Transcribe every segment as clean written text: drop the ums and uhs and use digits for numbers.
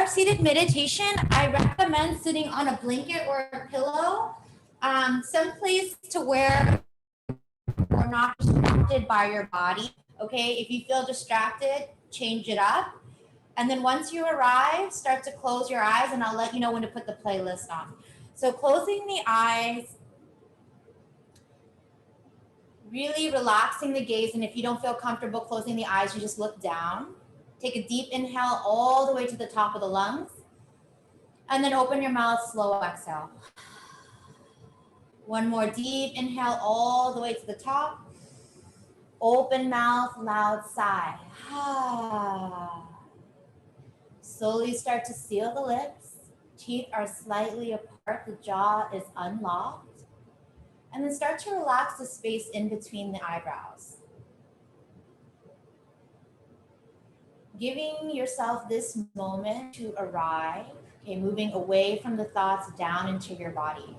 seated meditation, I recommend sitting on a blanket or a pillow, someplace to where you're not distracted by your body. Okay, if you feel distracted, change it up. And then once you arrive, start to close your eyes, and I'll let you know when to put the playlist on. So closing the eyes, really relaxing the gaze. And if you don't feel comfortable closing the eyes, you just look down. Take a deep inhale all the way to the top of the lungs. And then open your mouth, slow exhale. One more deep inhale all the way to the top. Open mouth, loud sigh. Slowly start to seal the lips. Teeth are slightly apart. The jaw is unlocked. And then start to relax the space in between the eyebrows. Giving yourself this moment to arrive. Okay, moving away from the thoughts down into your body.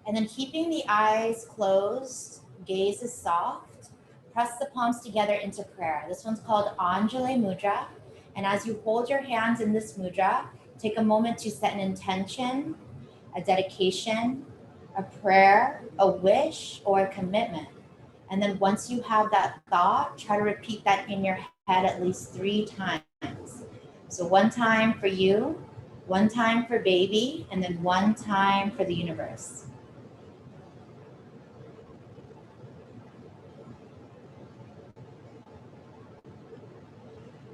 And then keeping the eyes closed, gaze is soft. Press the palms together into prayer. This one's called Anjali Mudra. And as you hold your hands in this mudra, take a moment to set an intention, a dedication, a prayer, a wish, or a commitment. And then once you have that thought, try to repeat that in your head at least 3 times. So 1 time for you, 1 time for baby, and then 1 time for the universe.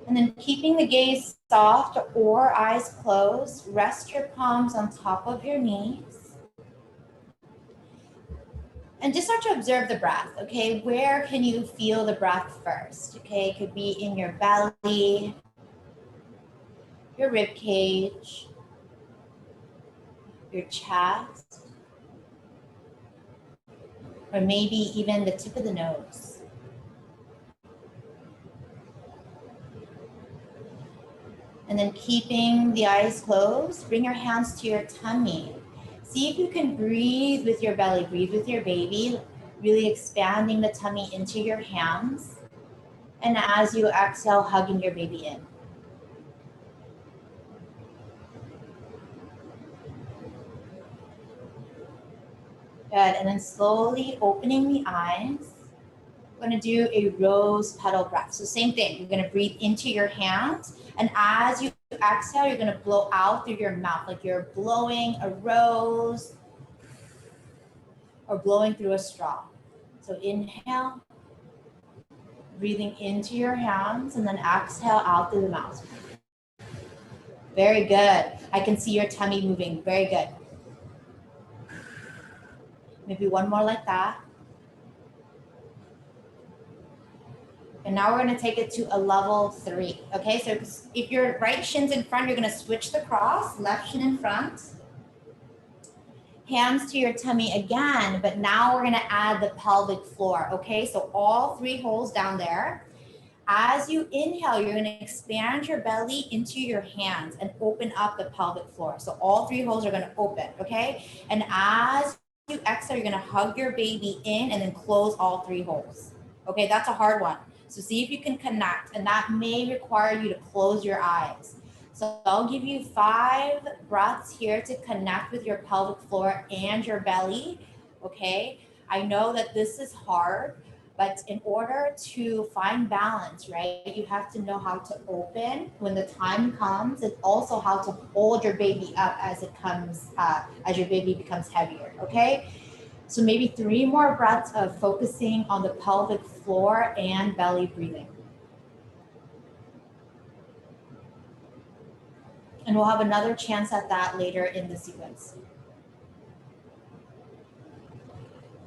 And then keeping the gaze soft or eyes closed, rest your palms on top of your knees. And just start to observe the breath, okay? Where can you feel the breath first? Okay, it could be in your belly, your rib cage, your chest, or maybe even the tip of the nose. And then keeping the eyes closed, bring your hands to your tummy. See if you can breathe with your belly, breathe with your baby, really expanding the tummy into your hands. And as you exhale, hugging your baby in. Good, and then slowly opening the eyes. We're gonna do a rose petal breath. So same thing, you're gonna breathe into your hands, and as you exhale, you're gonna blow out through your mouth, like you're blowing a rose or blowing through a straw. So inhale, breathing into your hands, and then exhale out through the mouth. Very good. I can see your tummy moving, very good. Maybe one more like that. And now we're gonna take it to a level 3, okay? So if your right shin's in front, you're gonna switch the cross, left shin in front. Hands to your tummy again, but now we're gonna add the pelvic floor, okay? So all 3 holes down there. As you inhale, you're gonna expand your belly into your hands and open up the pelvic floor. So all 3 holes are gonna open, okay? And as you exhale, you're gonna hug your baby in and then close all 3 holes. Okay, that's a hard one. So see if you can connect, and that may require you to close your eyes. So I'll give you 5 breaths here to connect with your pelvic floor and your belly, okay? I know that this is hard, but in order to find balance, right, you have to know how to open when the time comes, and also how to hold your baby up as it comes, as your baby becomes heavier, okay? So maybe 3 more breaths of focusing on the pelvic floor and belly breathing. And we'll have another chance at that later in the sequence.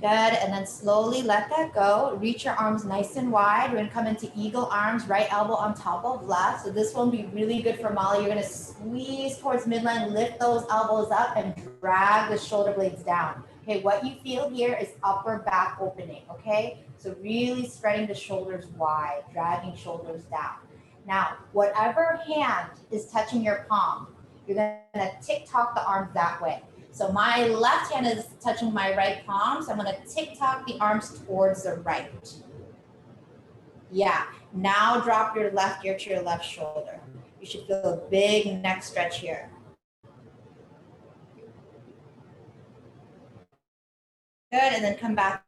Good, and then slowly let that go. Reach your arms nice and wide. We're gonna come into eagle arms, right elbow on top of left. So this one will be really good for Molly. You're gonna squeeze towards midline, lift those elbows up and drag the shoulder blades down. Okay, what you feel here is upper back opening, okay? So really spreading the shoulders wide, dragging shoulders down. Now, whatever hand is touching your palm, you're gonna tick-tock the arms that way. So my left hand is touching my right palm, so I'm gonna tick-tock the arms towards the right. Yeah, Now drop your left ear to your left shoulder. You should feel a big neck stretch here. Good, and then come back.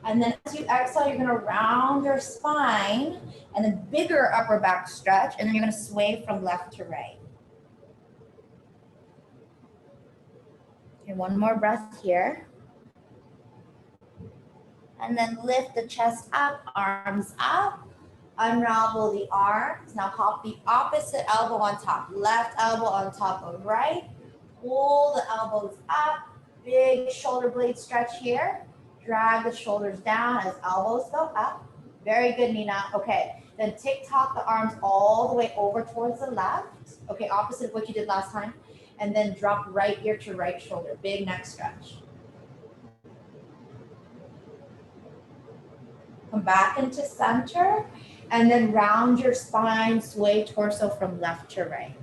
And then as you exhale, you're gonna round your spine and then bigger upper back stretch, and then you're gonna sway from left to right. Okay, one more breath here. And then lift the chest up, arms up. Unravel the arms. Now hop the opposite elbow on top. Left elbow on top of right. Pull the elbows up. Big shoulder blade stretch here. Drag the shoulders down as elbows go up. Very good, Nina. Okay, then tick-tock the arms all the way over towards the left. Okay, opposite of what you did last time. And then drop right ear to right shoulder. Big neck stretch. Come back into center. And then round your spine, sway torso from left to right.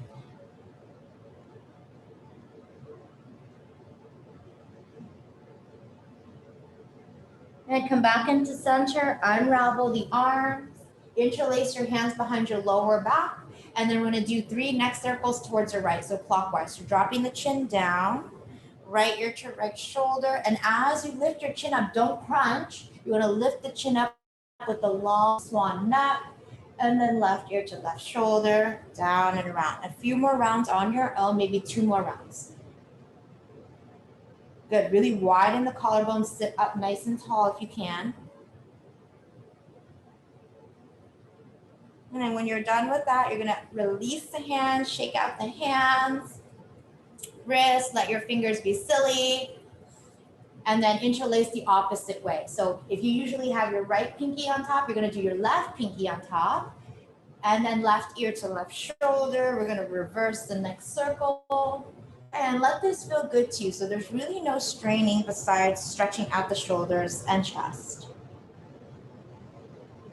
And come back into center, unravel the arms, interlace your hands behind your lower back, and then we're gonna do 3 neck circles towards your right, so clockwise. So dropping the chin down, right ear to right shoulder, and as you lift your chin up, don't crunch. You wanna lift the chin up with the long swan neck, and then left ear to left shoulder, down and around. A few more rounds on your own, maybe 2 more rounds. Good, really widen the collarbone, sit up nice and tall if you can. And then when you're done with that, you're gonna release the hands, shake out the hands, wrist, let your fingers be silly, and then interlace the opposite way. So if you usually have your right pinky on top, you're gonna do your left pinky on top, and then left ear to left shoulder. We're gonna reverse the next circle. And let this feel good to you. So there's really no straining besides stretching out the shoulders and chest.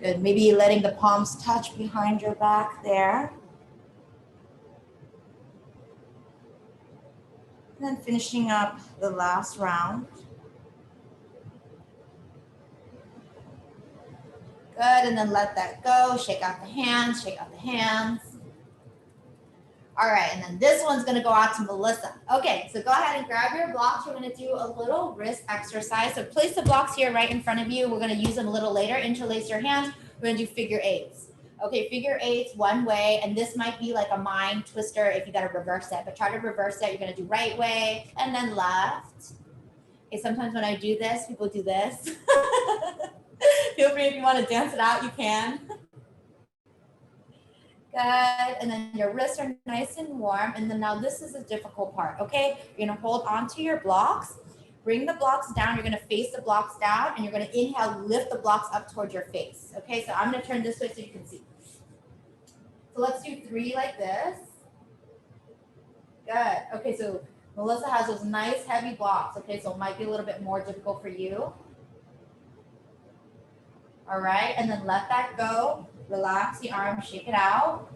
Good, maybe letting the palms touch behind your back there. And then finishing up the last round. Good, and then let that go. Shake out the hands, shake out the hands. All right, and then this one's gonna go out to Melissa. Okay, so go ahead and grab your blocks. We're gonna do a little wrist exercise. So place the blocks here right in front of you. We're gonna use them a little later. Interlace your hands. We're gonna do figure eights. Okay, figure eights one way, and this might be like a mind twister if you gotta reverse it, but try to reverse it. You're gonna do right way and then left. Okay, sometimes when I do this, people do this. Feel free if you wanna dance it out, you can. Good, and then your wrists are nice and warm. And then now this is the difficult part, okay? You're gonna hold onto your blocks, bring the blocks down. You're gonna face the blocks down, and you're gonna inhale, lift the blocks up towards your face. Okay, so I'm gonna turn this way so you can see. So let's do 3 like this. Good, okay, so Melissa has those nice heavy blocks. Okay, so it might be a little bit more difficult for you. All right, and then let that go. Relax the arm, shake it out.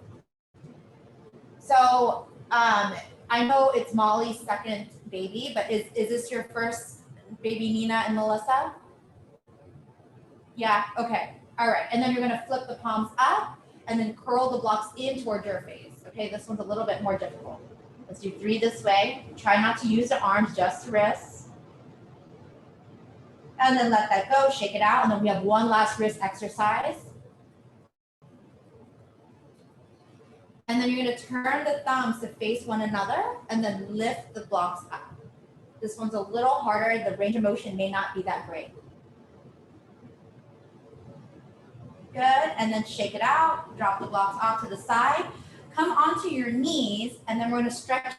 So I know it's Molly's second baby, but is this your first baby, Nina and Melissa? Yeah, okay. All right, and then you're gonna flip the palms up and then curl the blocks in toward your face. Okay, this one's a little bit more difficult. Let's do 3 this way. Try not to use the arms, just the wrists. And then let that go, shake it out, and then we have one last wrist exercise. And then you're gonna turn the thumbs to face one another and then lift the blocks up. This one's a little harder. The range of motion may not be that great. Good, and then shake it out. Drop the blocks off to the side. Come onto your knees, and then we're gonna stretch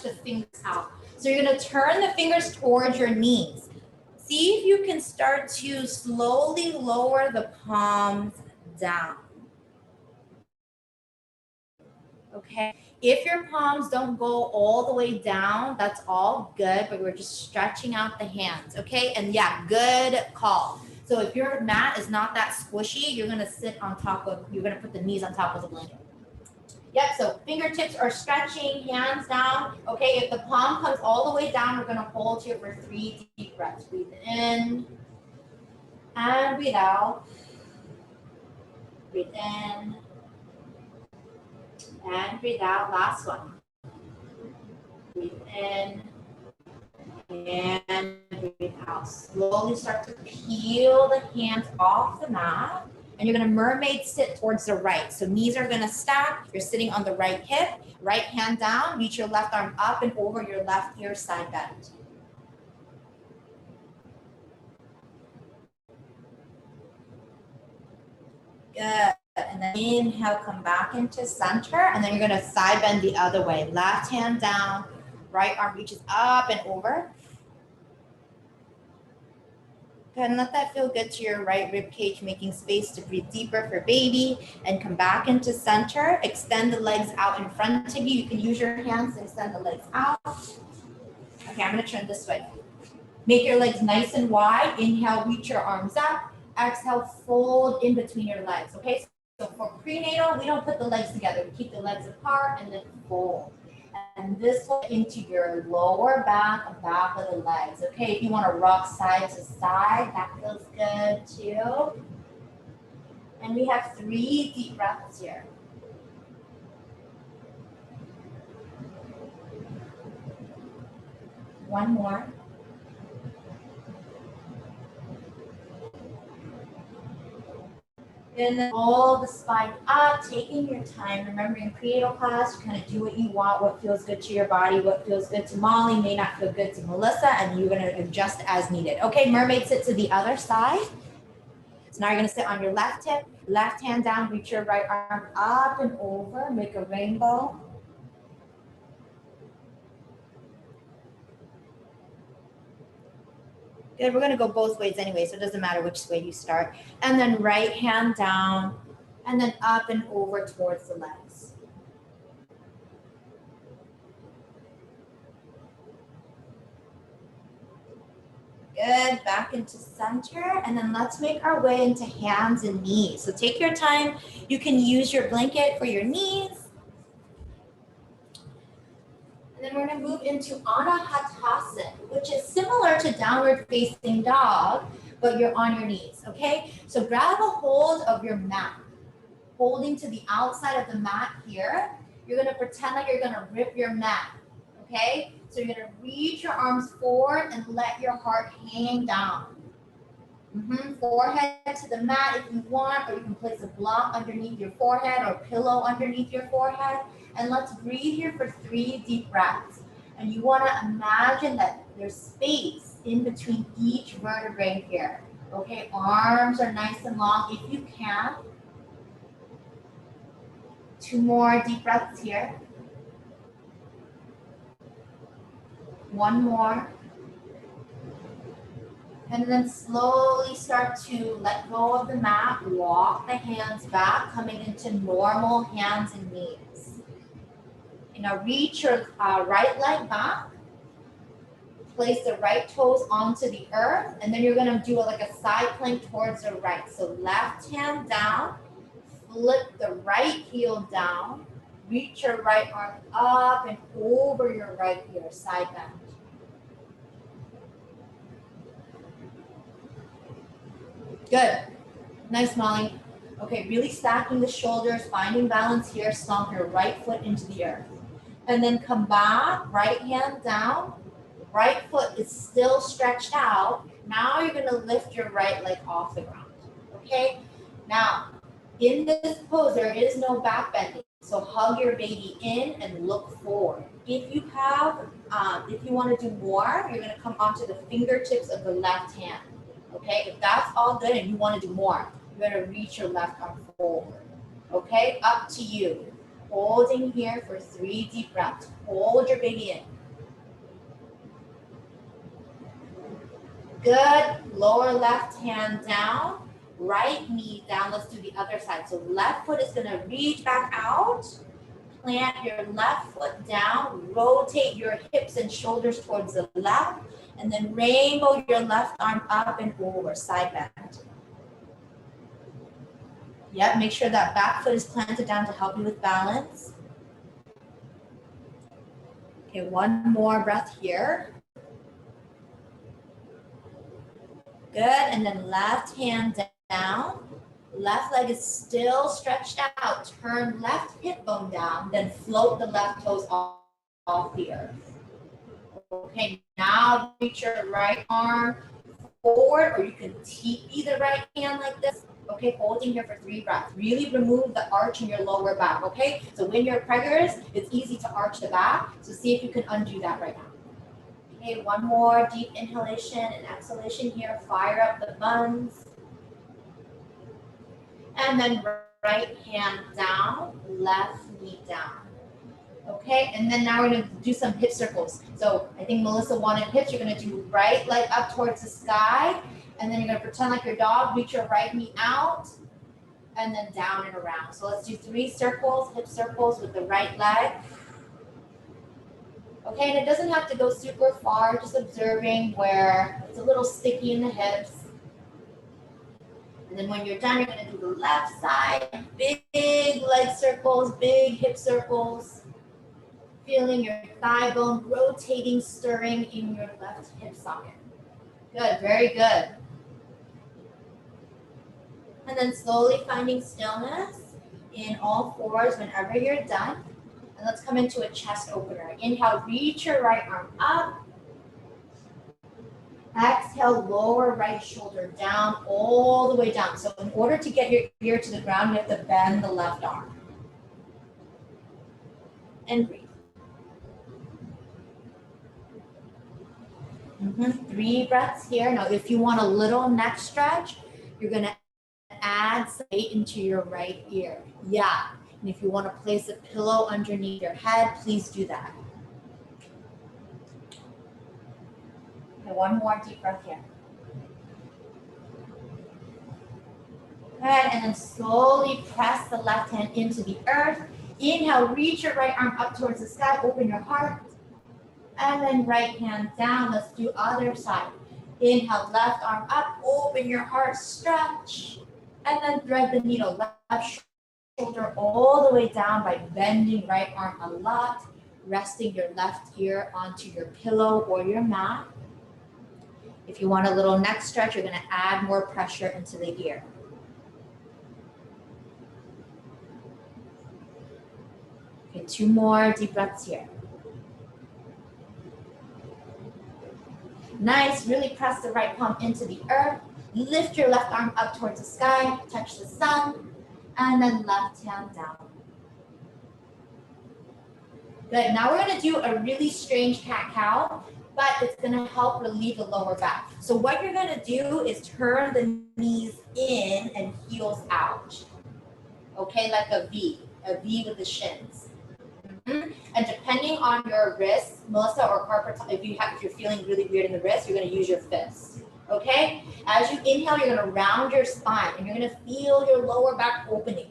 the fingers out. So you're gonna turn the fingers towards your knees. See if you can start to slowly lower the palms down. Okay, if your palms don't go all the way down, that's all good, but we're just stretching out the hands, okay? And yeah, good call. So if your mat is not that squishy, you're gonna sit on top of, you're gonna put the knees on top of the blanket. Yep, so fingertips are stretching, hands down. Okay, if the palm comes all the way down, we're gonna hold here for 3 deep breaths. Breathe in and breathe out. Breathe in and breathe out. Last one. Breathe in and breathe out. Slowly start to peel the hands off the mat. And you're going to mermaid sit towards the right. So knees are going to stack. You're sitting on the right hip. Right hand down. Reach your left arm up and over your left ear, side bend. Good. And then inhale, come back into center. And then you're going to side bend the other way. Left hand down. Right arm reaches up and over. Go ahead and let that feel good to your right rib cage, making space to breathe deeper for baby and come back into center. Extend the legs out in front of you. You can use your hands to extend the legs out. Okay, I'm going to turn this way. Make your legs nice and wide. Inhale, reach your arms up. Exhale, fold in between your legs. Okay, so for prenatal, we don't put the legs together. We keep the legs apart and then fold. And this will into your lower back and back of the legs. Okay, if you want to rock side to side, that feels good too. And we have 3 deep breaths here. One more. And then roll the spine up, taking your time. Remember, in prenatal class, you kind of do what you want, what feels good to your body, what feels good to Molly, may not feel good to Melissa, and you're going to adjust as needed. Okay, mermaid sit to the other side. So now you're going to sit on your left hip, left hand down, reach your right arm up and over, make a rainbow. Good, we're gonna go both ways anyway, so it doesn't matter which way you start. And then right hand down, and then up and over towards the legs. Good, back into center, and then let's make our way into hands and knees. So take your time. You can use your blanket for your knees. And then we're going to move into Anahatasana, which is similar to downward facing dog, but you're on your knees, okay? So grab a hold of your mat, holding to the outside of the mat here. You're going to pretend like you're going to rip your mat, okay? So you're going to reach your arms forward and let your heart hang down. Forehead to the mat if you want, or you can place a block underneath your forehead or pillow underneath your forehead. And let's breathe here for 3 deep breaths. And you want to imagine that there's space in between each vertebrae here. Okay, arms are nice and long if you can. 2 more deep breaths here. 1 more. And then slowly start to let go of the mat, walk the hands back, coming into normal hands and knees. And now reach your right leg back, place the right toes onto the earth, and then you're gonna do like a side plank towards the right. So left hand down, flip the right heel down, reach your right arm up and over your right ear, side bend. Good. Nice, Molly. Okay, really stacking the shoulders, finding balance here, stomp your right foot into the earth. And then come back, right hand down, right foot is still stretched out. Now you're gonna lift your right leg off the ground, okay? Now, in this pose, there is no back bending. So hug your baby in and look forward. If you have, if you wanna do more, you're gonna come onto the fingertips of the left hand. Okay, if that's all good and you want to do more, you're going to reach your left arm forward. Okay, up to you. Holding here for 3 deep breaths. Hold your baby in. Good. Lower left hand down, right knee down. Let's do the other side. So left foot is going to reach back out. Plant your left foot down. Rotate your hips and shoulders towards the left. And then rainbow your left arm up and over, side bend. Yep, make sure that back foot is planted down to help you with balance. Okay, 1 more breath here. Good, and then left hand down. Left leg is still stretched out. Turn left hip bone down, then float the left toes off the earth. Okay, now reach your right arm forward, or you can TP the right hand like this. Okay, holding here for 3 breaths. Really remove the arch in your lower back, okay? So when you're preggers, it's easy to arch the back. So see if you can undo that right now. Okay, one more deep inhalation and exhalation here. Fire up the buns. And then right hand down, left knee down. Okay, and then now we're gonna do some hip circles. So I think Melissa wanted hips. You're gonna do right leg up towards the sky, and then you're gonna pretend like your dog, reach your right knee out, and then down and around. So let's do 3 circles, hip circles with the right leg. Okay, and it doesn't have to go super far, just observing where it's a little sticky in the hips. And then when you're done, you're gonna do the left side, big leg circles, big hip circles. Feeling your thigh bone rotating, stirring in your left hip socket. Good, very good. And then slowly finding stillness in all 4s whenever you're done. And let's come into a chest opener. Inhale, reach your right arm up. Exhale, lower right shoulder down, all the way down. So in order to get your ear to the ground, you have to bend the left arm. And breathe. 3 breaths here. Now, if you want a little neck stretch, you're going to add some weight into your right ear. Yeah. And if you want to place a pillow underneath your head, please do that. Okay, one more deep breath here. Good, and then slowly press the left hand into the earth. Inhale, reach your right arm up towards the sky, open your heart. And then right hand down. Let's do other side. Inhale, left arm up, open your heart, stretch. And then thread the needle, left shoulder all the way down by bending right arm a lot, resting your left ear onto your pillow or your mat. If you want a little neck stretch, you're gonna add more pressure into the ear. Okay, 2 more deep breaths here. Nice, really press the right palm into the earth. Lift your left arm up towards the sky, touch the sun, and then left hand down. Good, now we're gonna do a really strange cat-cow, but it's gonna help relieve the lower back. So what you're gonna do is turn the knees in and heels out. Okay, like a V with the shins. And depending on your wrists, Melissa or Carper, if you're feeling really weird in the wrist, you're gonna use your fists. Okay? As you inhale, you're gonna round your spine and you're gonna feel your lower back opening.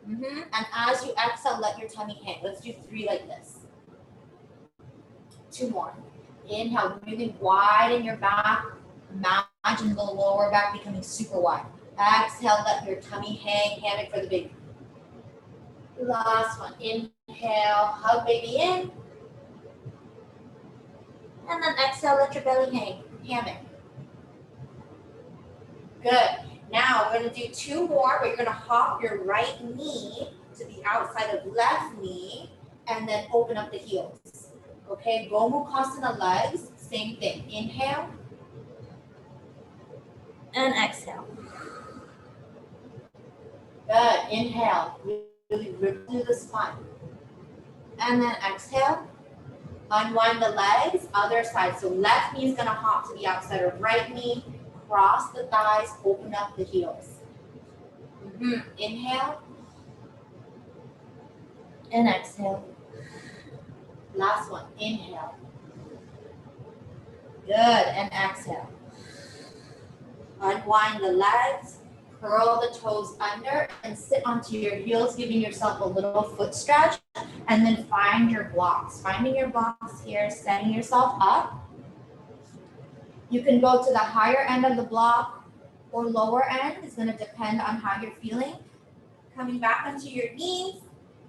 And as you exhale, let your tummy hang. Let's do 3 like this. 2 more. Inhale, really widen your back. Imagine the lower back becoming super wide. Exhale, let your tummy hang, hammock for the baby. Last one. Inhale, hug baby in. And then exhale, let your belly hang, hammock. Good. Now we're going to do 2 more, but you're going to hop your right knee to the outside of left knee and then open up the heels. Okay, Gomukhasana legs, same thing. Inhale and exhale. Good. Inhale, really rip through the spine. And then exhale, unwind the legs, other side. So left knee is going to hop to the outside of right knee. Cross the thighs, open up the heels. Inhale and exhale. Last one, inhale. Good, and exhale. Unwind the legs, curl the toes under, and sit onto your heels, giving yourself a little foot stretch, and then find your blocks. Finding your blocks here, setting yourself up. You can go to the higher end of the block or lower end. It's going to depend on how you're feeling. Coming back onto your knees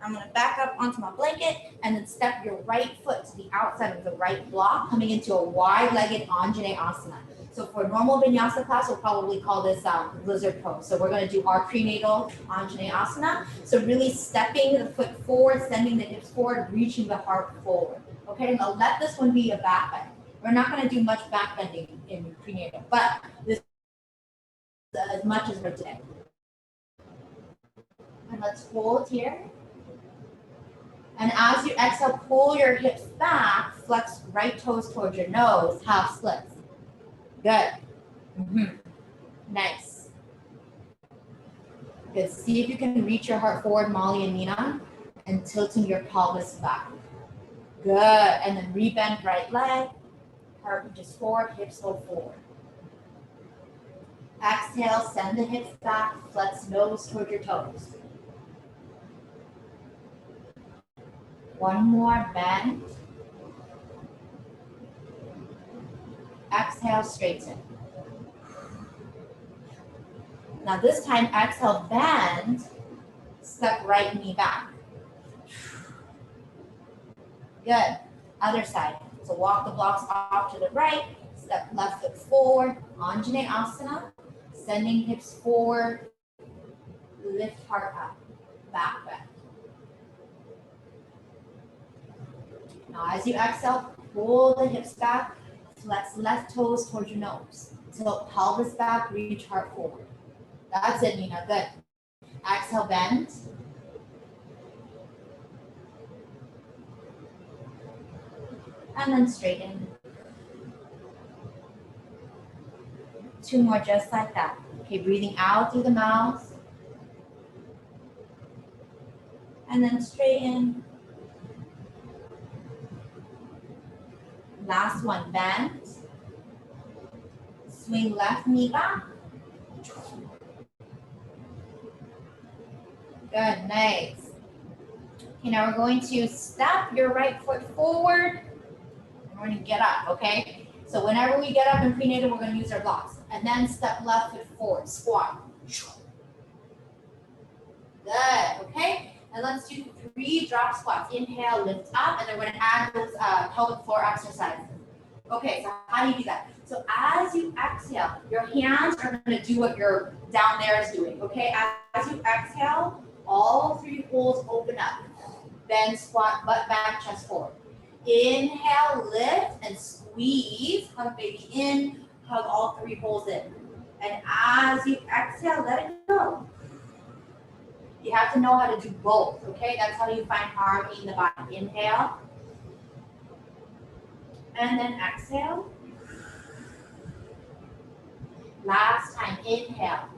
I'm gonna back up onto my blanket and then step your right foot to the outside of the right block, coming into a wide-legged Anjaneyasana. So for normal vinyasa class, we'll probably call this lizard pose. So we're gonna do our prenatal Anjaneyasana. So really stepping the foot forward, sending the hips forward, reaching the heart forward. Okay, now let this one be a back bend. We're not gonna do much back bending in prenatal, but this is as much as we're today. And let's hold here. And as you exhale, pull your hips back, flex right toes towards your nose, half splits. Good. Nice. Good. See if you can reach your heart forward, Molly and Nina, and tilting your pelvis back. Good. And then rebend right leg, heart reaches forward, hips go forward. Exhale, send the hips back, flex nose towards your toes. One more bend. Exhale, straighten. Now this time, exhale, bend, step right knee back. Good. Other side. So walk the blocks off to the right, step left foot forward, Anjaneyasana, sending hips forward, lift heart up, back bend. Now as you exhale, pull the hips back, flex left toes towards your nose. Tilt pelvis back, reach heart forward. That's it, Nina, good. Exhale, bend. And then straighten. Two more just like that. Okay, breathing out through the mouth. And then straighten. Last one, bend. Swing left knee back. Good, nice. Okay, now we're going to step your right foot forward. And we're going to get up, okay? So whenever we get up in prenatal, we're going to use our blocks. And then step left foot forward, squat. Good, okay? And let's do 3 drop squats. Inhale, lift up, and then we're going to add those pelvic floor exercises. Okay, so how do you do that? So as you exhale, your hands are going to do what your down there is doing, okay? As you exhale, all 3 holes open up. Bend, squat, butt back, chest forward. Inhale, lift, and squeeze. Hug baby in, hug all 3 holes in. And as you exhale, let it go. You have to know how to do both, okay? That's how you find harmony in the body. Inhale. And then exhale. Last time, inhale.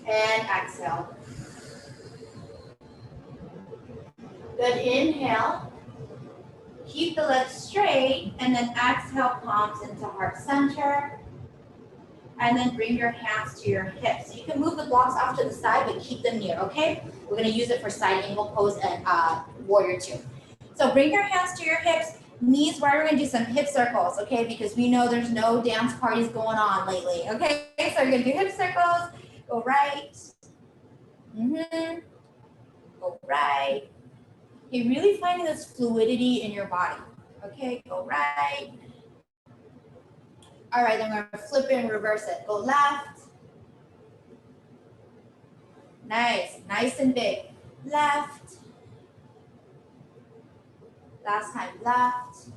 And exhale. Good, inhale. Keep the legs straight, and then exhale, palms into heart center. And then bring your hands to your hips. You can move the blocks off to the side, but keep them near, okay? We're gonna use it for side angle pose and warrior 2. So bring your hands to your hips, knees wide. We're gonna do some hip circles, okay? Because we know there's no dance parties going on lately, okay? So you're gonna do hip circles, go right, go right. Okay, really finding this fluidity in your body, okay? Go right. All right, then we're gonna flip it and reverse it. Go left. Nice, nice and big. Left. Last time, left.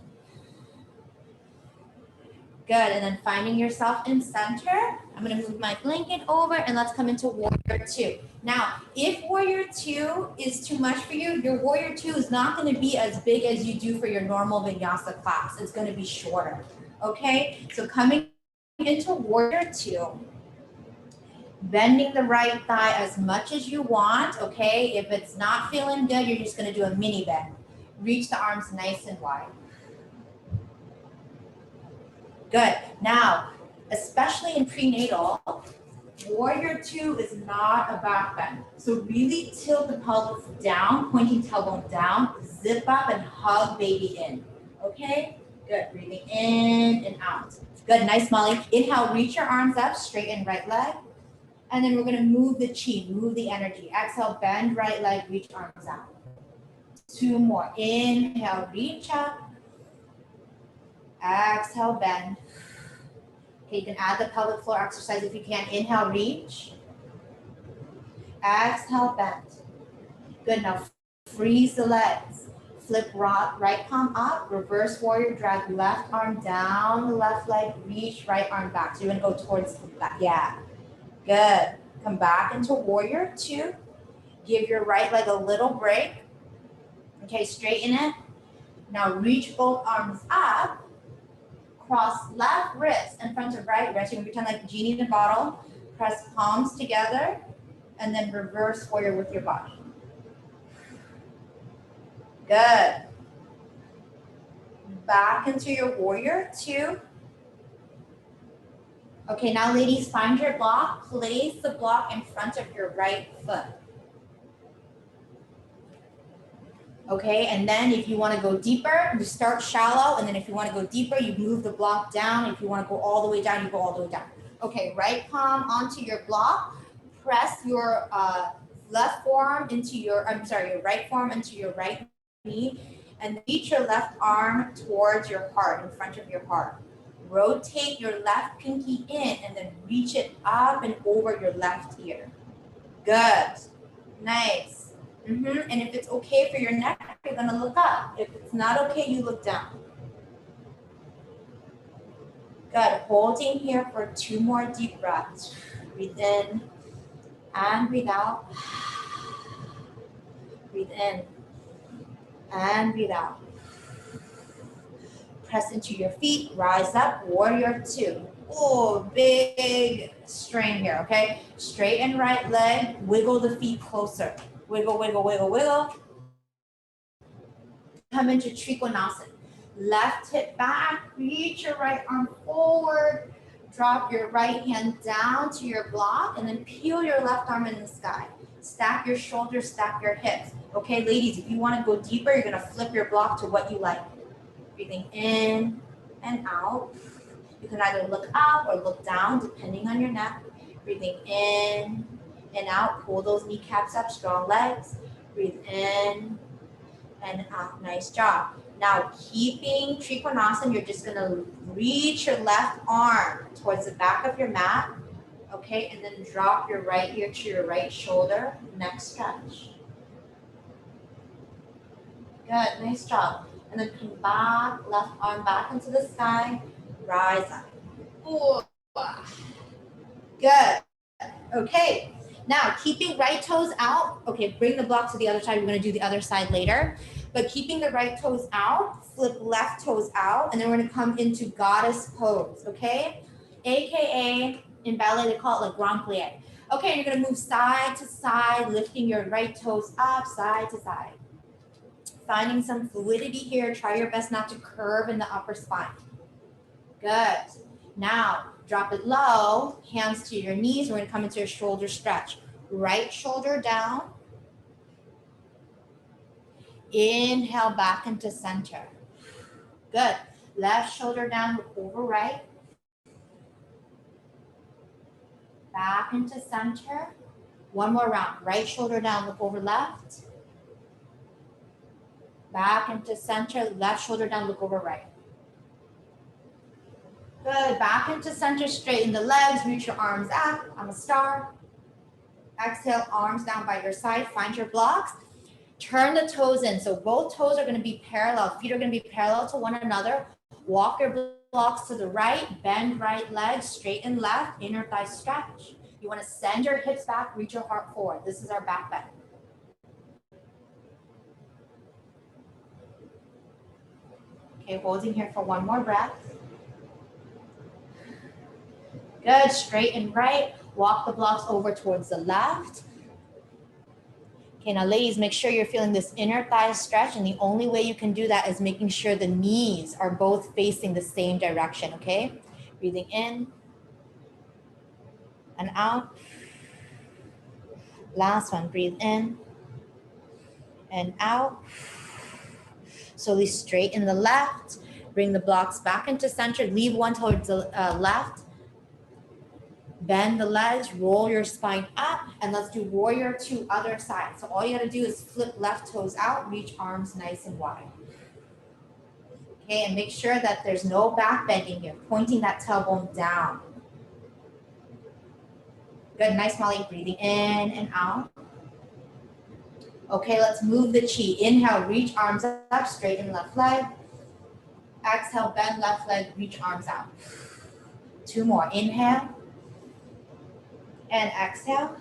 Good, and then finding yourself in center. I'm gonna move my blanket over and let's come into warrior 2. Now, if warrior 2 is too much for you, your warrior 2 is not gonna be as big as you do for your normal vinyasa class. It's gonna be shorter, okay? So coming into warrior 2, bending the right thigh as much as you want, okay? If it's not feeling good, you're just gonna do a mini bend. Reach the arms nice and wide. Good. Now, especially in prenatal, warrior 2 is not a back bend. So really tilt the pelvis down, pointing tailbone down, zip up and hug baby in. Okay? Good. Breathing in and out. Good. Nice, Molly. Inhale, reach your arms up, straighten right leg. And then we're gonna move the chi, move the energy. Exhale, bend right leg, reach arms out. 2 more. Inhale, reach up. Exhale, bend. Okay, you can add the pelvic floor exercise if you can. Inhale, reach. Exhale, bend. Good, now freeze the legs. Flip right palm up, reverse warrior, drag left arm down the left leg, reach right arm back. So you're gonna go towards the back, yeah. Good, come back into warrior 2. Give your right leg a little break. Okay, straighten it. Now reach both arms up, cross left wrist in front of right wrist. You can pretend like a genie in a bottle. Press palms together, and then reverse warrior with your body. Good. Back into your warrior 2. Okay, now ladies, find your block. Place the block in front of your right foot. Okay, and then if you want to go deeper, you start shallow, and then if you want to go deeper, you move the block down. If you want to go all the way down, you go all the way down. Okay, right palm onto your block. Press your left forearm into your, your right forearm into your right knee, and reach your left arm towards your heart, in front of your heart. Rotate your left pinky in, and then reach it up and over your left ear. Good, nice. And if it's okay for your neck, you're gonna look up. If it's not okay, you look down. Good, holding here for 2 more deep breaths. Breathe in and breathe out. Breathe in and breathe out. Press into your feet, rise up, warrior 2. Oh, big strain here, okay? Straighten right leg, wiggle the feet closer. Wiggle, wiggle, wiggle, wiggle. Come into Trikonasana. Left hip back, reach your right arm forward, drop your right hand down to your block, and then peel your left arm in the sky. Stack your shoulders, stack your hips. Okay, ladies, if you want to go deeper, you're gonna flip your block to what you like. Breathing in and out. You can either look up or look down, depending on your neck. Breathing in and out, pull those kneecaps up, strong legs. Breathe in and out, nice job. Now, keeping Trikonasana, you're just gonna reach your left arm towards the back of your mat, okay? And then drop your right ear to your right shoulder, neck stretch. Good, nice job. And then come back, left arm back into the sky, rise up. Ooh. Good, okay. Now, keeping right toes out. Okay, bring the block to the other side. We're gonna do the other side later. But keeping the right toes out, flip left toes out, and then we're gonna come into goddess pose, okay? AKA, in ballet, they call it like grand plie. Okay, you're gonna move side to side, lifting your right toes up, side to side. Finding some fluidity here. Try your best not to curve in the upper spine. Good. Now, drop it low, hands to your knees. We're gonna come into a shoulder stretch. Right shoulder down. Inhale back into center. Good. Left shoulder down, look over right. Back into center. One more round. Right shoulder down, look over left. Back into center, left shoulder down, look over right. Good, back into center, straighten the legs, reach your arms up, I'm a star. Exhale, arms down by your side, find your blocks. Turn the toes in, so both toes are gonna be parallel, feet are gonna be parallel to one another. Walk your blocks to the right, bend right leg, straighten left, inner thigh stretch. You wanna send your hips back, reach your heart forward. This is our back bend. Okay, holding here for one more breath. Good, straight and right. Walk the blocks over towards the left. Okay, now ladies, make sure you're feeling this inner thigh stretch, and the only way you can do that is making sure the knees are both facing the same direction, okay? Breathing in and out. Last one, breathe in and out. Slowly straighten the left, bring the blocks back into center, leave one towards the left. Bend the legs, roll your spine up, and let's do warrior two, other side. So all you gotta do is flip left toes out, reach arms nice and wide. Okay, and make sure that there's no back bending here, pointing that tailbone down. Good, nice, Molly, breathing in and out. Okay, let's move the chi. Inhale, reach arms up, straighten left leg. Exhale, bend left leg, reach arms out. Two more, inhale. And exhale.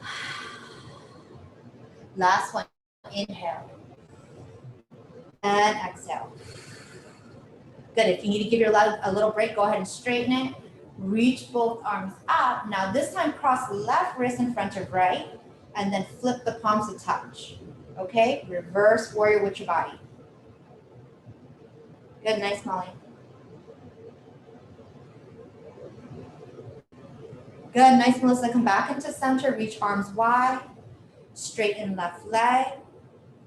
Last one, inhale. And exhale. Good, if you need to give your leg a little break, go ahead and straighten it. Reach both arms up. Now this time, cross left wrist in front of right, and then flip the palms to touch. Okay, reverse warrior with your body. Good, nice, Molly. Good, nice, Melissa. Come back into center, reach arms wide, straighten left leg,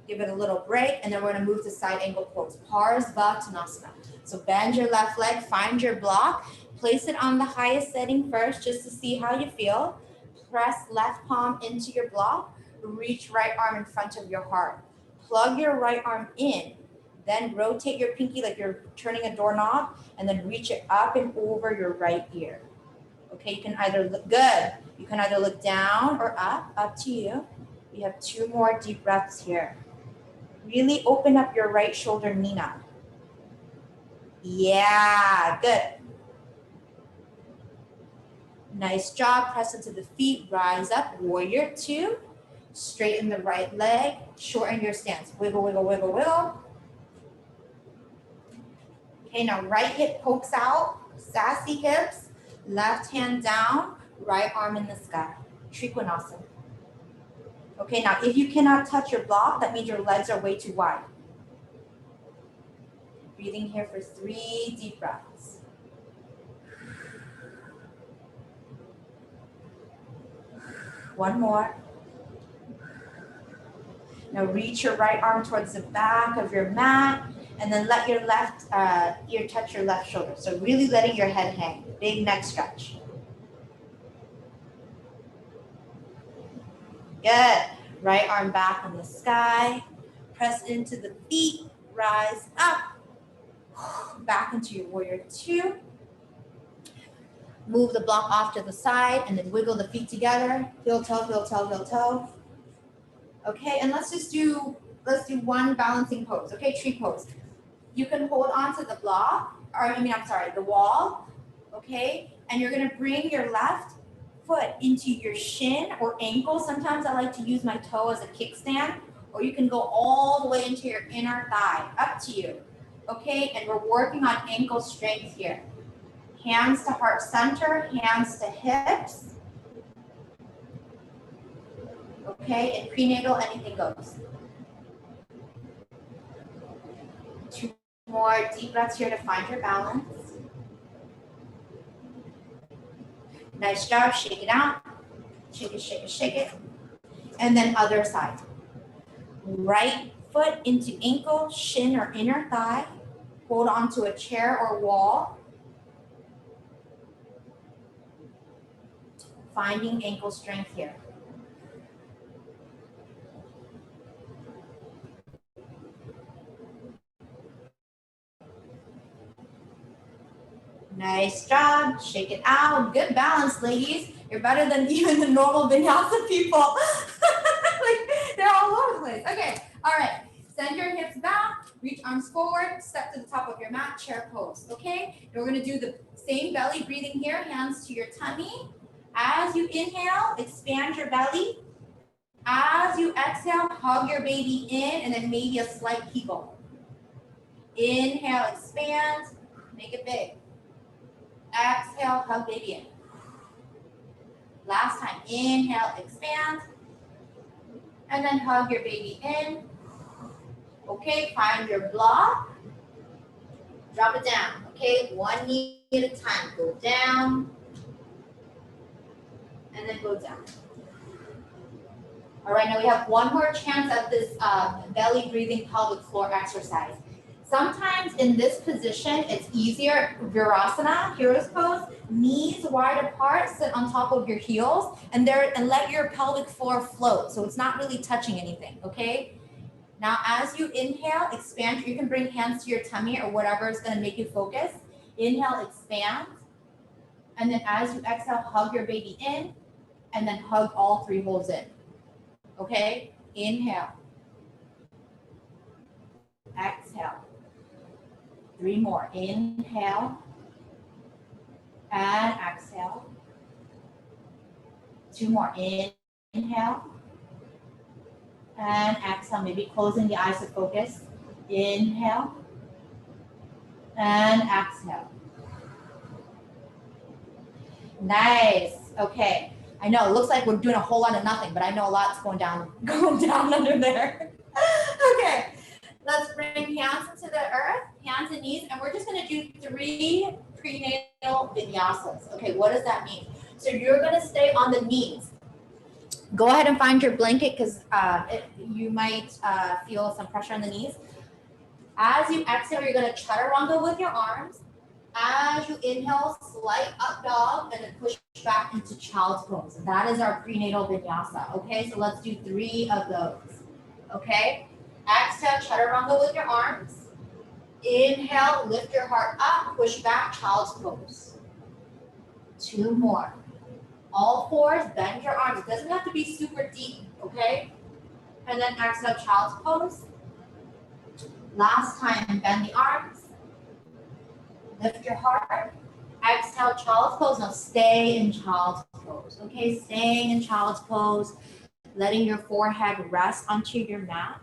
give it a little break, and then we're gonna move to side angle pose, Parsvatanasana. So bend your left leg, find your block, place it on the highest setting first just to see how you feel. Press left palm into your block, reach right arm in front of your heart. Plug your right arm in, then rotate your pinky like you're turning a doorknob, and then reach it up and over your right ear. Okay, you can either look good. You can either look down or up to you. We have two more deep breaths here. Really open up your right shoulder, Nina. Yeah, good. Nice job. Press into the feet, rise up, warrior two. Straighten the right leg, shorten your stance. Wiggle, wiggle, wiggle, wiggle. Okay, now right hip pokes out, sassy hips. Left hand down, right arm in the sky. Trikonasana. Okay, now if you cannot touch your block, that means your legs are way too wide. Breathing here for 3 deep breaths. One more. Now reach your right arm towards the back of your mat, and then let your left ear touch your left shoulder. So really letting your head hang. Big neck stretch. Good. Right arm back in the sky. Press into the feet. Rise up. Back into your warrior two. Move the block off to the side and then wiggle the feet together. Heel toe, heel toe, heel toe. Okay, and let's do one balancing pose. Okay, tree pose. You can hold on to the block, the wall, okay? And you're gonna bring your left foot into your shin or ankle. Sometimes I like to use my toe as a kickstand, or you can go all the way into your inner thigh, up to you, okay? And we're working on ankle strength here. Hands to heart center, hands to hips. Okay, in prenatal, anything goes. 2 more deep breaths here to find your balance. Nice job, shake it out. Shake it, shake it, shake it. And then other side. Right foot into ankle, shin or inner thigh. Hold onto a chair or wall. Finding ankle strength here. Nice job. Shake it out. Good balance, ladies. You're better than even the normal vinyasa people. Like, they're all over the place. Okay. All right. Send your hips back. Reach arms forward. Step to the top of your mat. Chair pose. Okay. And we're going to do the same belly breathing here. Hands to your tummy. As you inhale, expand your belly. As you exhale, hug your baby in and then maybe a slight kegel. Inhale, expand. Make it big. Exhale, hug baby in. Last time, inhale, expand. And then hug your baby in. Okay, find your block. Drop it down. Okay, one knee at a time. Go down. And then go down. All right, now we have one more chance at this belly breathing pelvic floor exercise. Sometimes in this position, it's easier. Virasana, hero's pose, knees wide apart, sit on top of your heels, and let your pelvic floor float. So it's not really touching anything, okay? Now, as you inhale, expand. You can bring hands to your tummy or whatever is going to make you focus. Inhale, expand. And then as you exhale, hug your baby in, and then hug all three holes in. Okay? Inhale. Exhale. 3 more. Inhale. And exhale. 2 more. Inhale. And exhale. Maybe closing the eyes to focus. Inhale. And exhale. Nice. Okay. I know it looks like we're doing a whole lot of nothing, but I know a lot's going down under there. Okay. Let's bring hands into the earth, hands and knees, and we're just going to do 3 prenatal vinyasas. Okay, what does that mean? So you're going to stay on the knees. Go ahead and find your blanket because you might feel some pressure on the knees. As you exhale, you're going to chaturanga with your arms. As you inhale, slight up dog, and then push back into child's pose. That is our prenatal vinyasa. Okay, so let's do 3 of those. Okay, exhale, chaturanga with your arms. Inhale, lift your heart up, push back, child's pose. 2 more. All 4s, bend your arms. It doesn't have to be super deep, okay? And then exhale, child's pose. Last time, bend the arms. Lift your heart. Exhale, child's pose. Now stay in child's pose. Okay, staying in child's pose, letting your forehead rest onto your mat.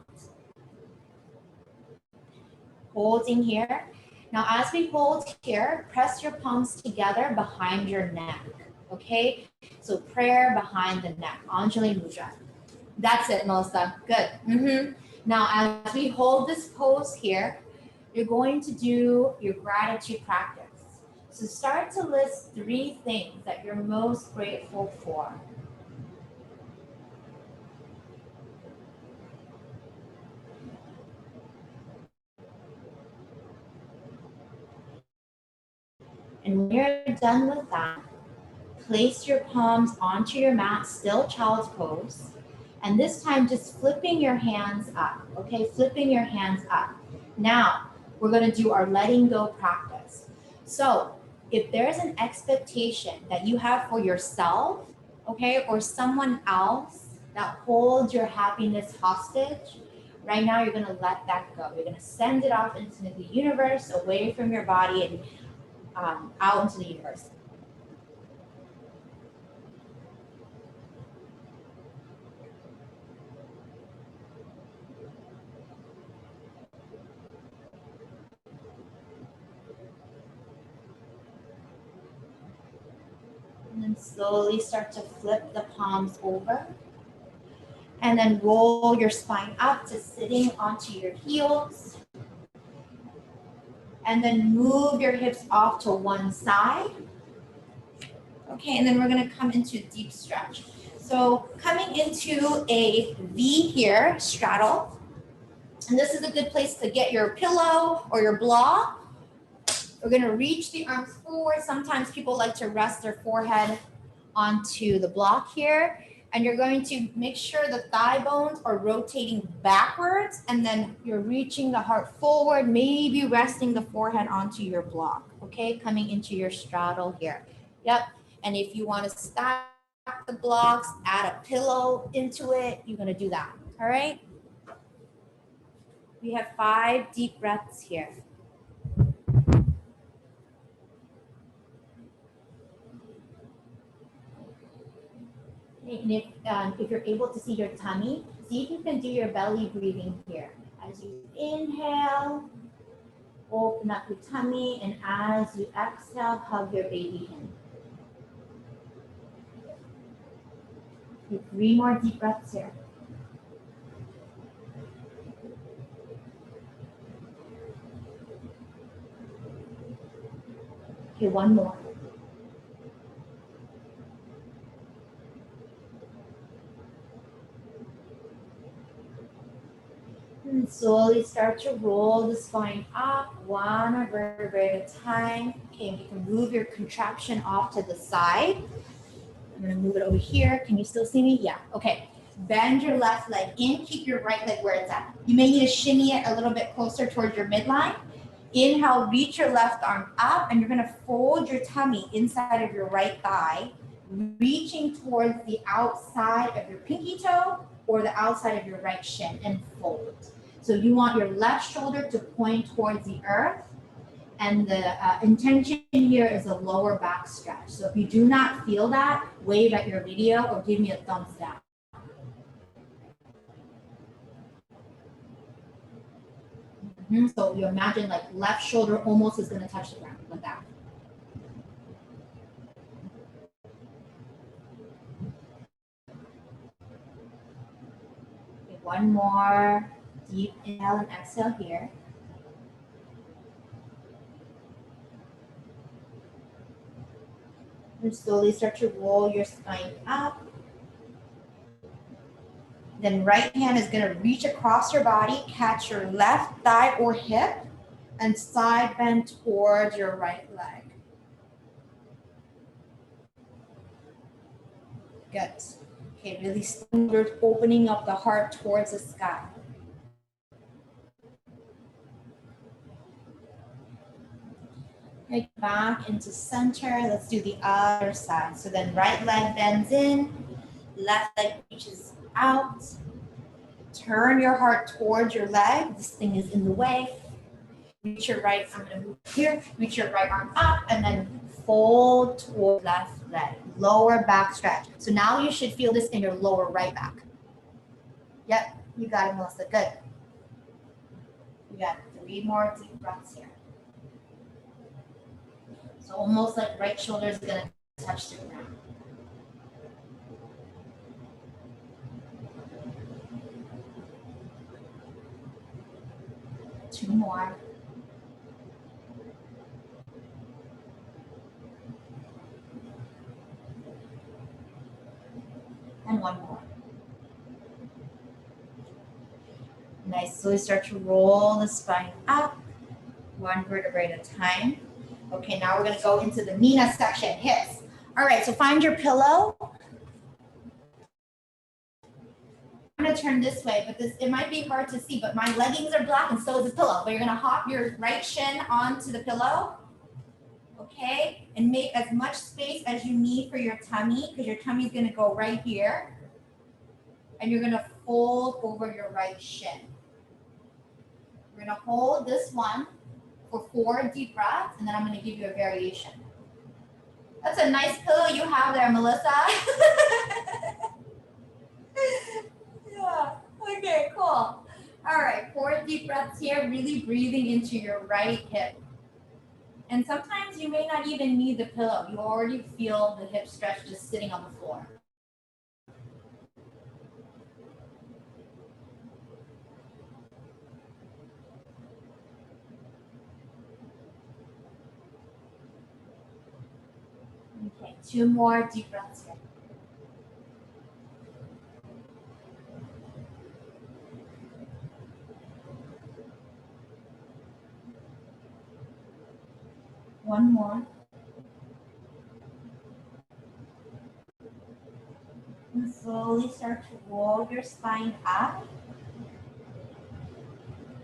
Holding here. Now as we hold here, press your palms together behind your neck. Okay, so prayer behind the neck. Anjali Mudra. That's it, Melissa. Good. Now as we hold this pose here, you're going to do your gratitude practice. So start to list 3 things that you're most grateful for. And when you're done with that, place your palms onto your mat, still child's pose. And this time just flipping your hands up, okay? Flipping your hands up. Now, we're gonna do our letting go practice. So if there's an expectation that you have for yourself, okay, or someone else that holds your happiness hostage, right now you're gonna let that go. You're gonna send it off into the universe, away from your body and out into the universe. And then slowly start to flip the palms over. And then roll your spine up to sitting onto your heels. And then move your hips off to one side. Okay, and then we're gonna come into a deep stretch. So coming into a V here, straddle. And this is a good place to get your pillow or your block. We're gonna reach the arms forward. Sometimes people like to rest their forehead onto the block here. And you're going to make sure the thigh bones are rotating backwards, and then you're reaching the heart forward, maybe resting the forehead onto your block, okay? Coming into your straddle here. Yep, and if you wanna stack the blocks, add a pillow into it, you're gonna do that, all right? We have 5 deep breaths here. And if you're able to see your tummy, see if you can do your belly breathing here. As you inhale, open up your tummy, and as you exhale, hug your baby in. Okay, 3 more deep breaths here. Okay, 1 more. And slowly start to roll the spine up, one vertebrae at a time. Okay, you can move your contraption off to the side. I'm gonna move it over here. Can you still see me? Yeah, okay. Bend your left leg in, keep your right leg where it's at. You may need to shimmy it a little bit closer towards your midline. Inhale, reach your left arm up, and you're gonna fold your tummy inside of your right thigh, reaching towards the outside of your pinky toe or the outside of your right shin, and fold. So you want your left shoulder to point towards the earth, and the intention here is a lower back stretch. So if you do not feel that, wave at your video or give me a thumbs down. So you imagine like left shoulder almost is going to touch the ground like that. Okay, one more deep inhale and exhale here. And slowly start to roll your spine up. Then right hand is going to reach across your body, catch your left thigh or hip, and side bend towards your right leg. Good. Okay, really slowly opening up the heart towards the sky. Right back into center. Let's do the other side. So then right leg bends in, left leg reaches out. Turn your heart towards your leg. This thing is in the way. Reach your right, I'm going to move here. Reach your right arm up and then fold toward left leg. Lower back stretch. So now you should feel this in your lower right back. Yep, you got it, Melissa. Good. You got 3 more deep breaths here. So almost like right shoulder is going to touch the ground. Two more. And one more. Nice. Slowly start to roll the spine up, one vertebrae at a time. Okay, now we're going to go into the Nina section, hips. All right, so find your pillow. I'm going to turn this way, but it might be hard to see, but my leggings are black and so is this pillow. But you're going to hop your right shin onto the pillow. Okay, and make as much space as you need for your tummy, because your tummy is going to go right here. And you're going to fold over your right shin. We're going to hold this one for 4 deep breaths, and then I'm going to give you a variation. That's a nice pillow you have there, Melissa. Yeah, okay, cool. All right, 4 deep breaths here, really breathing into your right hip. And sometimes you may not even need the pillow. You already feel the hip stretch just sitting on the floor. Okay, 2 more deep breaths here. One more. And slowly start to roll your spine up.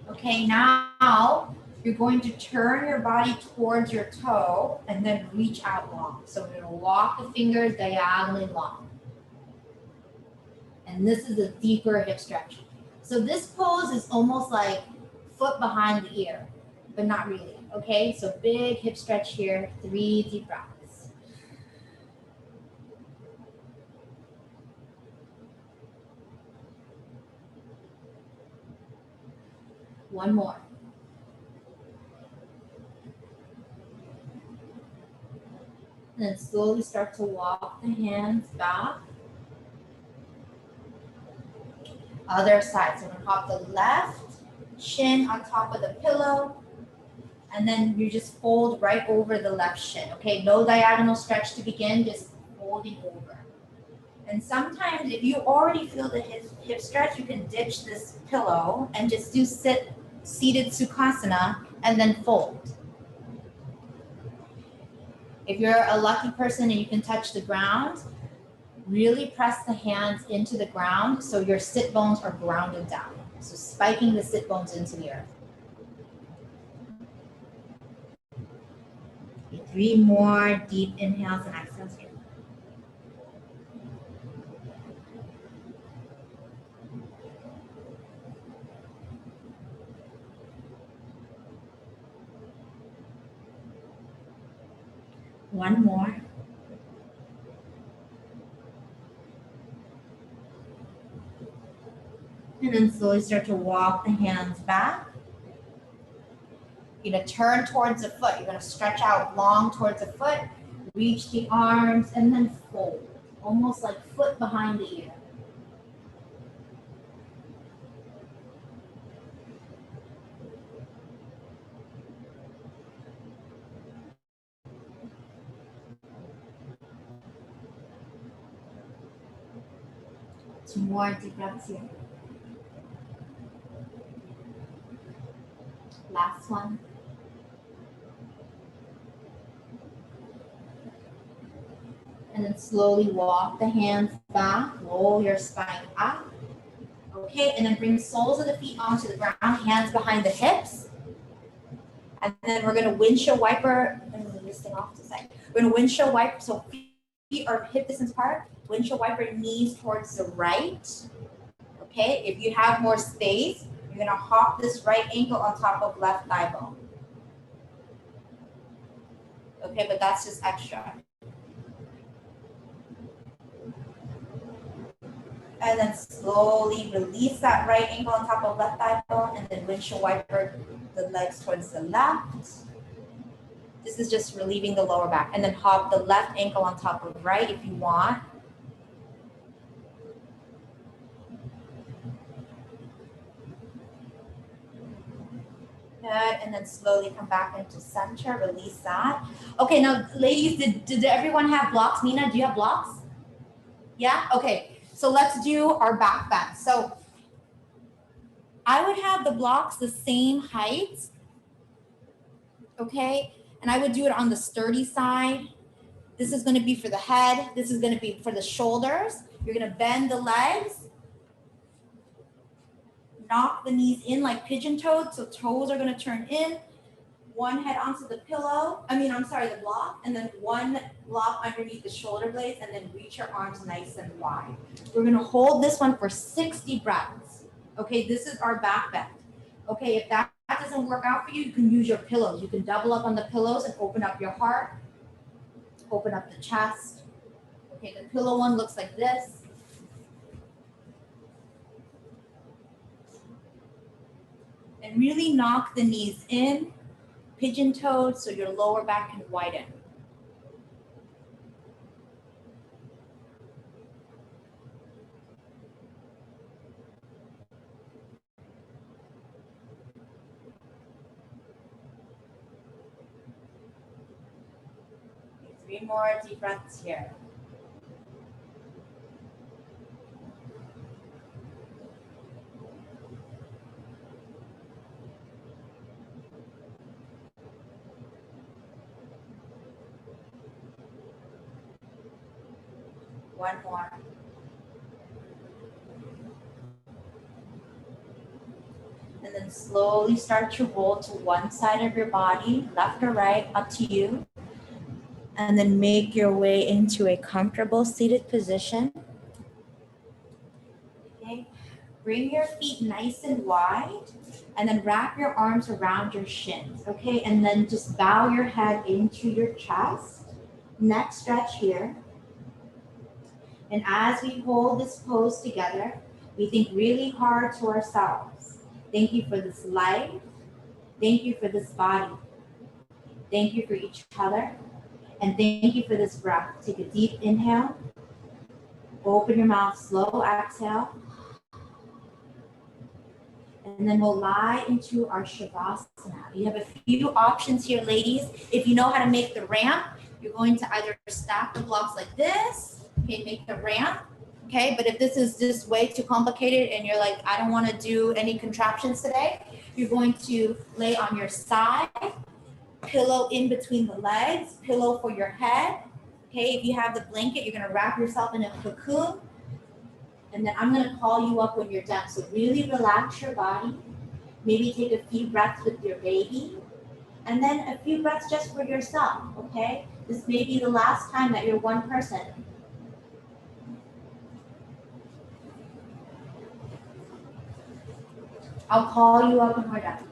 Okay, now you're going to turn your body towards your toe and then reach out long. So we're going to walk the fingers diagonally long. And this is a deeper hip stretch. So this pose is almost like foot behind the ear, but not really. Okay, so big hip stretch here, 3 deep breaths. One more. And then slowly start to walk the hands back. Other side. So we're gonna hop the left shin on top of the pillow. And then you just fold right over the left shin. Okay, no diagonal stretch to begin, just folding over. And sometimes if you already feel the hip stretch, you can ditch this pillow and just do seated Sukhasana and then fold. If you're a lucky person and you can touch the ground, really press the hands into the ground so your sit bones are grounded down. So spiking the sit bones into the earth. 3 more deep inhales and exhales here. One more. And then slowly start to walk the hands back. You're going to turn towards the foot. You're going to stretch out long towards the foot, reach the arms, and then fold. Almost like foot behind the ear. Two more deep breaths here. Last one. And then slowly walk the hands back, roll your spine up. Okay, and then bring soles of the feet onto the ground, hands behind the hips. And then we're going to windshield wiper. I'm going to move this thing off to the side. We're going to windshield wiper, so feet are hip distance apart. Windshield wiper, knees towards the right. Okay, if you have more space, you're going to hop this right ankle on top of left thigh bone. Okay, but that's just extra. And then slowly release that right ankle on top of left thigh bone, and then windshield wiper the legs towards the left. This is just relieving the lower back. And then hop the left ankle on top of right if you want. Good, and then slowly come back into center, release that. Okay, now ladies, did everyone have blocks? Nina, do you have blocks? Yeah, okay. So let's do our back bend. So I would have the blocks the same height, okay? And I would do it on the sturdy side. This is gonna be for the head. This is gonna be for the shoulders. You're gonna bend the legs, knock the knees in like pigeon-toed, so toes are gonna turn in. One head onto the pillow, the block, and then one block underneath the shoulder blades, and then reach your arms nice and wide. We're gonna hold this one for 60 breaths. Okay, this is our back bend. Okay, if that doesn't work out for you, you can use your pillows. You can double up on the pillows and open up your heart, open up the chest. Okay, the pillow one looks like this. And really knock the knees in. Pigeon-toed so your lower back can widen. Three more deep breaths here. One more. And then slowly start to roll to one side of your body, left or right, up to you. And then make your way into a comfortable seated position. Okay, bring your feet nice and wide, and then wrap your arms around your shins, okay? And then just bow your head into your chest. Neck stretch here. And as we hold this pose together, we think really hard to ourselves. Thank you for this life. Thank you for this body. Thank you for each other. And thank you for this breath. Take a deep inhale. Open your mouth, slow exhale. And then we'll lie into our Shavasana. You have a few options here, ladies. If you know how to make the ramp, you're going to either stack the blocks like this, okay, make the ramp, Okay, but if this is just way too complicated and you're like, I don't want to do any contraptions today, you're going to lay on your side, pillow in between the legs, pillow for your head. Okay, if you have the blanket, you're going to wrap yourself in a cocoon, and then I'm going to call you up when you're done. So really relax your body. Maybe take a few breaths with your baby, and then a few breaths just for yourself, okay? This may be the last time that you're one person. I'll call you up when we're done.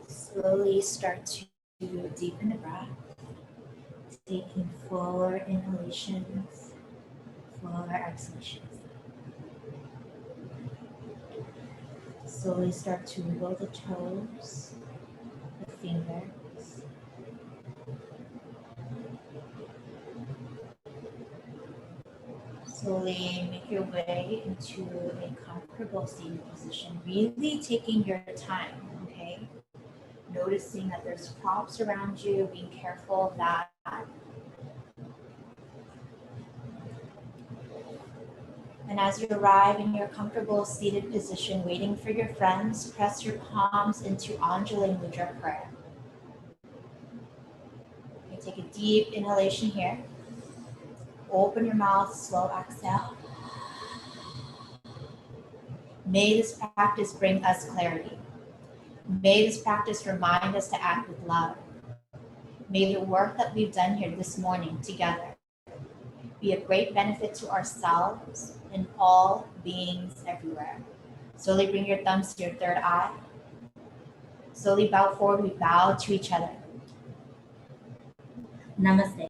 Slowly start to deepen the breath, taking fuller inhalations, fuller exhalations. Slowly start to wiggle the toes, the fingers. Slowly make your way into a comfortable seated position, really taking your time, okay? Noticing that there's props around you, being careful of that. And as you arrive in your comfortable seated position, waiting for your friends, press your palms into Anjali Mudra prayer. Okay, take a deep inhalation here. Open your mouth, slow exhale. May this practice bring us clarity. May this practice remind us to act with love. May the work that we've done here this morning together be of great benefit to ourselves and all beings everywhere. Slowly bring your thumbs to your third eye. Slowly bow forward. We bow to each other. Namaste.